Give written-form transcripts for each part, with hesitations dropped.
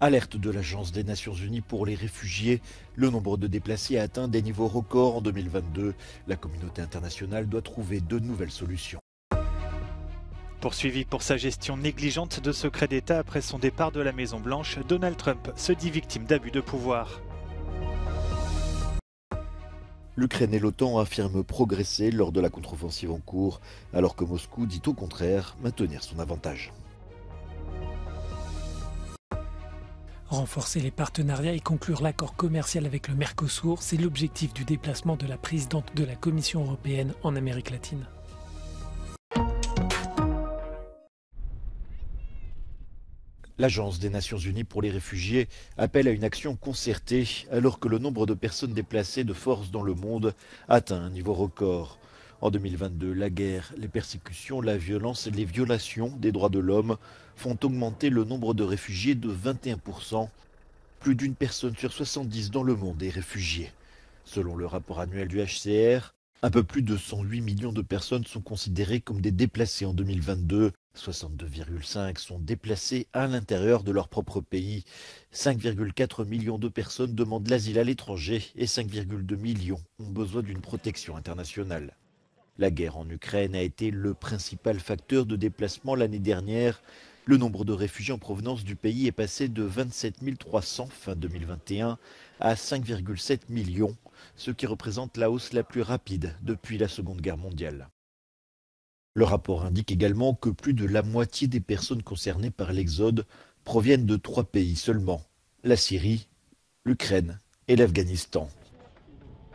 Alerte de l'Agence des Nations Unies pour les réfugiés, le nombre de déplacés a atteint des niveaux records en 2022. La communauté internationale doit trouver de nouvelles solutions. Poursuivi pour sa gestion négligente de secrets d'État après son départ de la Maison-Blanche, Donald Trump se dit victime d'abus de pouvoir. L'Ukraine et l'OTAN affirment progresser lors de la contre-offensive en cours, alors que Moscou dit au contraire maintenir son avantage. Renforcer les partenariats et conclure l'accord commercial avec le Mercosur, c'est l'objectif du déplacement de la présidente de la Commission européenne en Amérique latine. L'Agence des Nations Unies pour les réfugiés appelle à une action concertée alors que le nombre de personnes déplacées de force dans le monde atteint un niveau record. En 2022, la guerre, les persécutions, la violence et les violations des droits de l'homme font augmenter le nombre de réfugiés de 21%. Plus d'une personne sur 70 dans le monde est réfugiée. Selon le rapport annuel du HCR, un peu plus de 108 millions de personnes sont considérées comme des déplacés en 2022. 62,5 sont déplacés à l'intérieur de leur propre pays. 5,4 millions de personnes demandent l'asile à l'étranger et 5,2 millions ont besoin d'une protection internationale. La guerre en Ukraine a été le principal facteur de déplacement l'année dernière. Le nombre de réfugiés en provenance du pays est passé de 27 300 fin 2021 à 5,7 millions, ce qui représente la hausse la plus rapide depuis la Seconde Guerre mondiale. Le rapport indique également que plus de la moitié des personnes concernées par l'exode proviennent de 3 pays seulement, la Syrie, l'Ukraine et l'Afghanistan.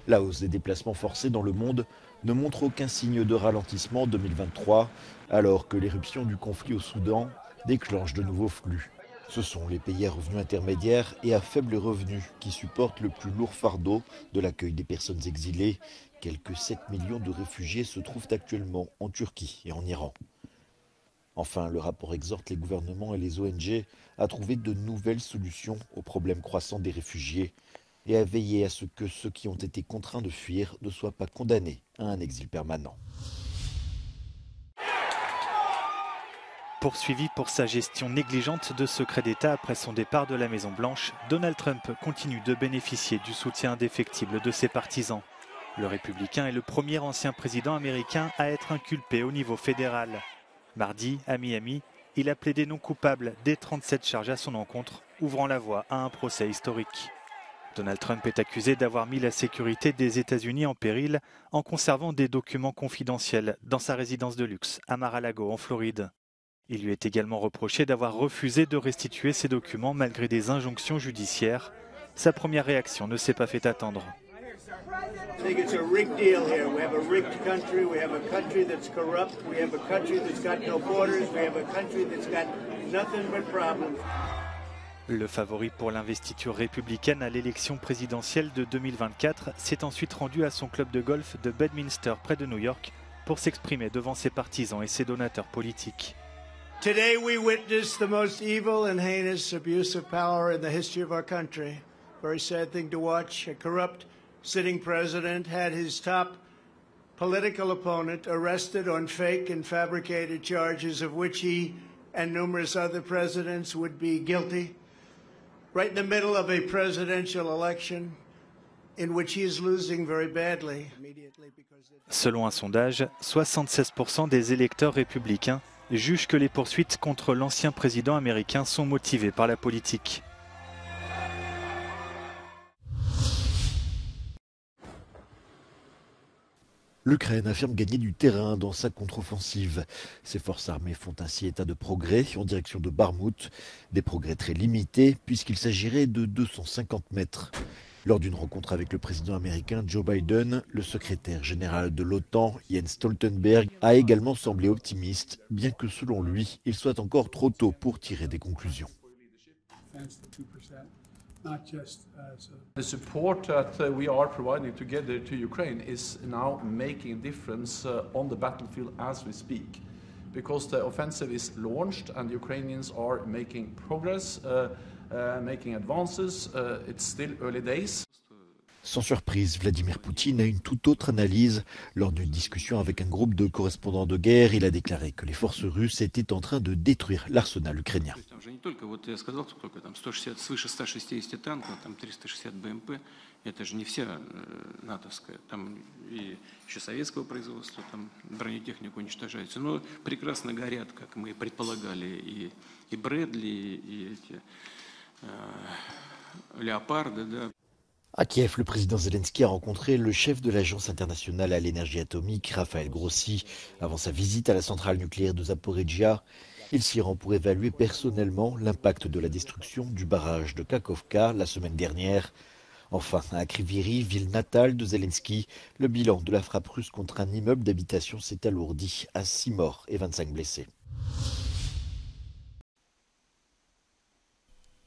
La hausse des déplacements forcés dans le monde ne montre aucun signe de ralentissement en 2023, alors que l'éruption du conflit au Soudan déclenche de nouveaux flux. Ce sont les pays à revenus intermédiaires et à faible revenu qui supportent le plus lourd fardeau de l'accueil des personnes exilées. Quelques 7 millions de réfugiés se trouvent actuellement en Turquie et en Iran. Enfin, le rapport exhorte les gouvernements et les ONG à trouver de nouvelles solutions aux problèmes croissants des réfugiés et à veiller à ce que ceux qui ont été contraints de fuir ne soient pas condamnés à un exil permanent. Poursuivi pour sa gestion négligente de secrets d'État après son départ de la Maison-Blanche, Donald Trump continue de bénéficier du soutien indéfectible de ses partisans. Le républicain est le premier ancien président américain à être inculpé au niveau fédéral. Mardi, à Miami, il a plaidé non coupable des 37 charges à son encontre, ouvrant la voie à un procès historique. Donald Trump est accusé d'avoir mis la sécurité des États-Unis en péril en conservant des documents confidentiels dans sa résidence de luxe à Mar-a-Lago en Floride. Il lui est également reproché d'avoir refusé de restituer ces documents malgré des injonctions judiciaires. Sa première réaction ne s'est pas fait attendre. I think it's a rigged deal here. We have a rigged country. We have a country that's corrupt. We have a country that's got no borders. We have a country that's got nothing but problems. Le favori pour l'investiture républicaine à l'élection présidentielle de 2024 s'est ensuite rendu à son club de golf de Bedminster près de New York pour s'exprimer devant ses partisans et ses donateurs politiques. Today we witness the most evil and heinous abuse of power in the history of our country. Very sad thing to watch. A corrupt sitting president had his top political opponent arrested on fake and fabricated charges of which he and numerous other presidents would be guilty. Right in the middle of a presidential election in which he is losing very badly. Selon un sondage, 76% des électeurs républicains jugent que les poursuites contre l'ancien président américain sont motivées par la politique. L'Ukraine affirme gagner du terrain dans sa contre-offensive. Ses forces armées font ainsi état de progrès en direction de Barmout. Des progrès très limités puisqu'il s'agirait de 250 mètres. Lors d'une rencontre avec le président américain Joe Biden, le secrétaire général de l'OTAN, Jens Stoltenberg, a également semblé optimiste, bien que selon lui, il soit encore trop tôt pour tirer des conclusions. The support that we are providing together to Ukraine is now making a difference on the battlefield as we speak, because the offensive is launched and the Ukrainians are making progress, making advances. It's still early days. Sans surprise, Vladimir Poutine a une toute autre analyse. Lors d'une discussion avec un groupe de correspondants de guerre, il a déclaré que les forces russes étaient en train de détruire l'arsenal ukrainien. Это же не вся натовская, там и еще советского производства, там бронетехнику уничтожается. Но прекрасно горят, как мы предполагали, и Брэдли, и эти Леопарды, да. À Kiev, le président Zelensky a rencontré le chef de l'Agence internationale à l'énergie atomique, Raphaël Grossi, avant sa visite à la centrale nucléaire de Zaporizhzhia. Il s'y rend pour évaluer personnellement l'impact de la destruction du barrage de Kakhovka la semaine dernière. Enfin, à Kryvyi, ville natale de Zelensky, le bilan de la frappe russe contre un immeuble d'habitation s'est alourdi à 6 morts et 25 blessés.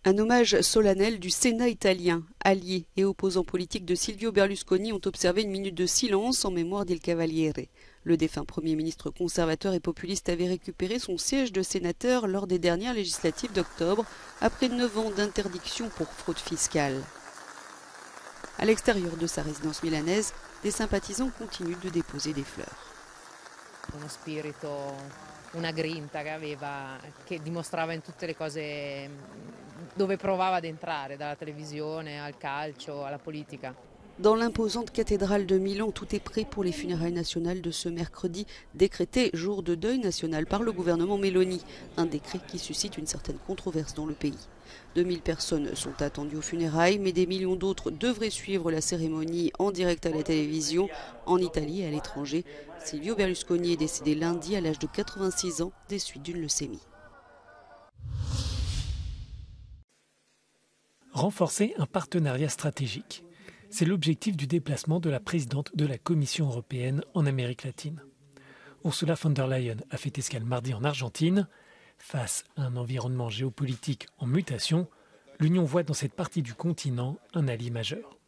Un hommage solennel du Sénat italien. Alliés et opposants politiques de Silvio Berlusconi ont observé une minute de silence en mémoire d'Il Cavaliere. Le défunt Premier ministre conservateur et populiste avait récupéré son siège de sénateur lors des dernières législatives d'octobre, après 9 ans d'interdiction pour fraude fiscale. À l'extérieur de sa résidence milanaise, des sympathisants continuent de déposer des fleurs. Uno spirito, una grinta che dimostrava in tutte le cose dove provava ad entrare, dalla televisione al calcio alla politica. Dans l'imposante cathédrale de Milan, tout est prêt pour les funérailles nationales de ce mercredi, décrété jour de deuil national par le gouvernement Meloni, un décret qui suscite une certaine controverse dans le pays. 2000 personnes sont attendues aux funérailles, mais des millions d'autres devraient suivre la cérémonie en direct à la télévision, en Italie et à l'étranger. Silvio Berlusconi est décédé lundi à l'âge de 86 ans des suites d'une leucémie. Renforcer un partenariat stratégique. C'est l'objectif du déplacement de la présidente de la Commission européenne en Amérique latine. Ursula von der Leyen a fait escale mardi en Argentine. Face à un environnement géopolitique en mutation, l'Union voit dans cette partie du continent un allié majeur.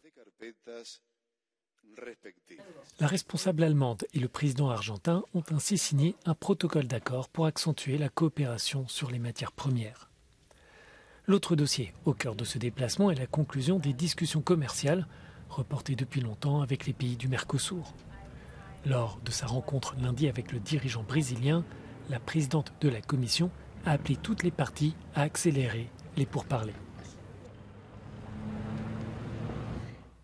La responsable allemande et le président argentin ont ainsi signé un protocole d'accord pour accentuer la coopération sur les matières premières. L'autre dossier au cœur de ce déplacement est la conclusion des discussions commerciales reportées depuis longtemps avec les pays du Mercosur. Lors de sa rencontre lundi avec le dirigeant brésilien, la présidente de la Commission a appelé toutes les parties à accélérer les pourparlers.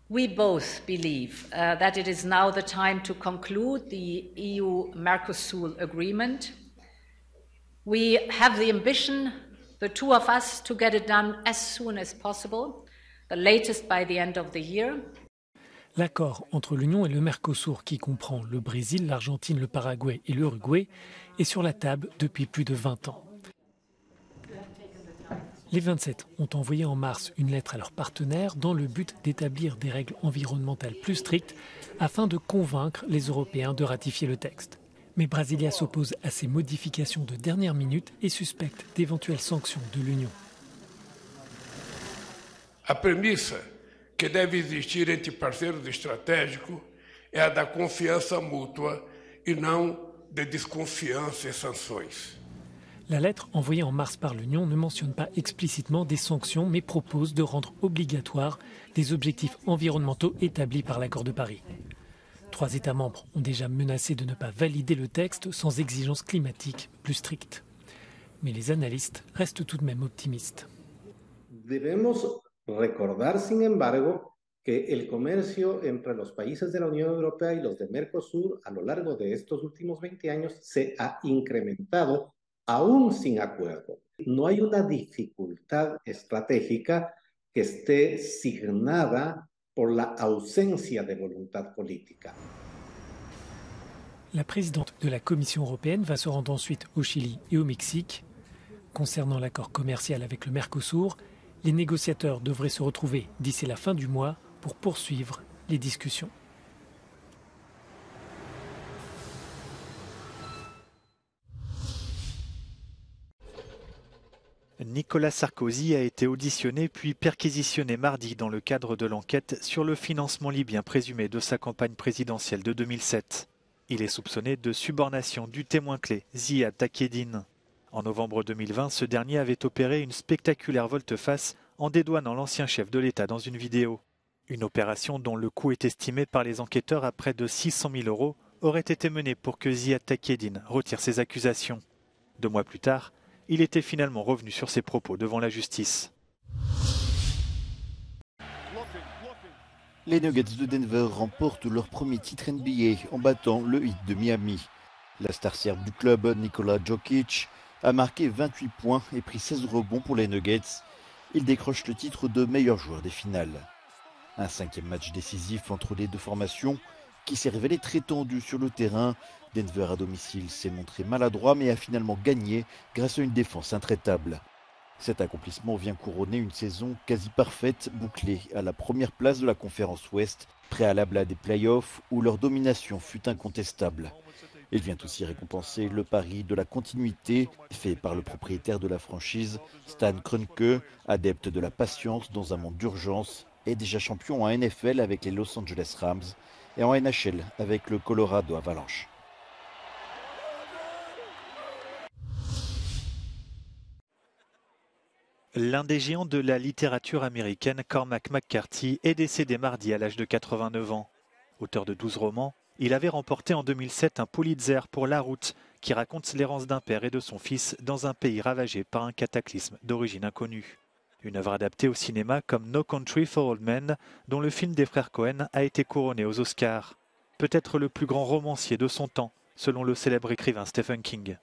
We both believe that it is now the time to conclude the EU-Mercosur agreement. We have the ambition, the two of us, to get it done as soon as possible, the latest by the end of the year. L'accord entre l'Union et le Mercosur, qui comprend le Brésil, l'Argentine, le Paraguay et l'Uruguay, est sur la table depuis plus de 20 ans. Les 27 ont envoyé en mars une lettre à leurs partenaires dans le but d'établir des règles environnementales plus strictes afin de convaincre les Européens de ratifier le texte. Mais Brasilia s'oppose à ces modifications de dernière minute et suspecte d'éventuelles sanctions de l'Union. A premissa que deve existir entre parceiros estratégicos é a da confiança mútua e não de desconfiança e sanções. La lettre envoyée en mars par l'Union ne mentionne pas explicitement des sanctions, mais propose de rendre obligatoires des objectifs environnementaux établis par l'accord de Paris. 3 États membres ont déjà menacé de ne pas valider le texte sans exigences climatiques plus strictes. Mais les analystes restent tout de même optimistes. Debemos recordar, sin embargo, que el comercio entre los países de la Unión Europea y los de Mercosur a lo largo de estos últimos 20 años se ha incrementado aún sin acuerdo. No hay una dificultad estratégica que esté signada por la ausencia de voluntad política. La présidente de la Commission européenne va se rendre ensuite au Chili et au Mexique. Concernant l'accord commercial avec le Mercosur, les négociateurs devraient se retrouver d'ici la fin du mois pour poursuivre les discussions. Nicolas Sarkozy a été auditionné puis perquisitionné mardi dans le cadre de l'enquête sur le financement libyen présumé de sa campagne présidentielle de 2007. Il est soupçonné de subornation du témoin clé, Ziad Takedine. En novembre 2020, ce dernier avait opéré une spectaculaire volte-face en dédouanant l'ancien chef de l'État dans une vidéo. Une opération dont le coût est estimé par les enquêteurs à près de 600 000 € aurait été menée pour que Ziad Takieddine retire ses accusations. 2 mois plus tard, il était finalement revenu sur ses propos devant la justice. Les Nuggets de Denver remportent leur premier titre NBA en battant le Heat de Miami. La star serbe du club, Nikola Jokic, a marqué 28 points et pris 16 rebonds pour les Nuggets. Il décroche le titre de meilleur joueur des finales. Un 5e match décisif entre les deux formations qui s'est révélé très tendu sur le terrain. Denver à domicile s'est montré maladroit mais a finalement gagné grâce à une défense intraitable. Cet accomplissement vient couronner une saison quasi parfaite, bouclée à la première place de la conférence Ouest, préalable à des playoffs où leur domination fut incontestable. Il vient aussi récompenser le pari de la continuité fait par le propriétaire de la franchise, Stan Kroenke, adepte de la patience dans un monde d'urgence, et déjà champion en NFL avec les Los Angeles Rams et en NHL avec le Colorado Avalanche. L'un des géants de la littérature américaine, Cormac McCarthy, est décédé mardi à l'âge de 89 ans. Auteur de 12 romans, il avait remporté en 2007 un Pulitzer pour La Route, qui raconte l'errance d'un père et de son fils dans un pays ravagé par un cataclysme d'origine inconnue. Une œuvre adaptée au cinéma comme No Country for Old Men, dont le film des frères Coen a été couronné aux Oscars. Peut-être le plus grand romancier de son temps, selon le célèbre écrivain Stephen King.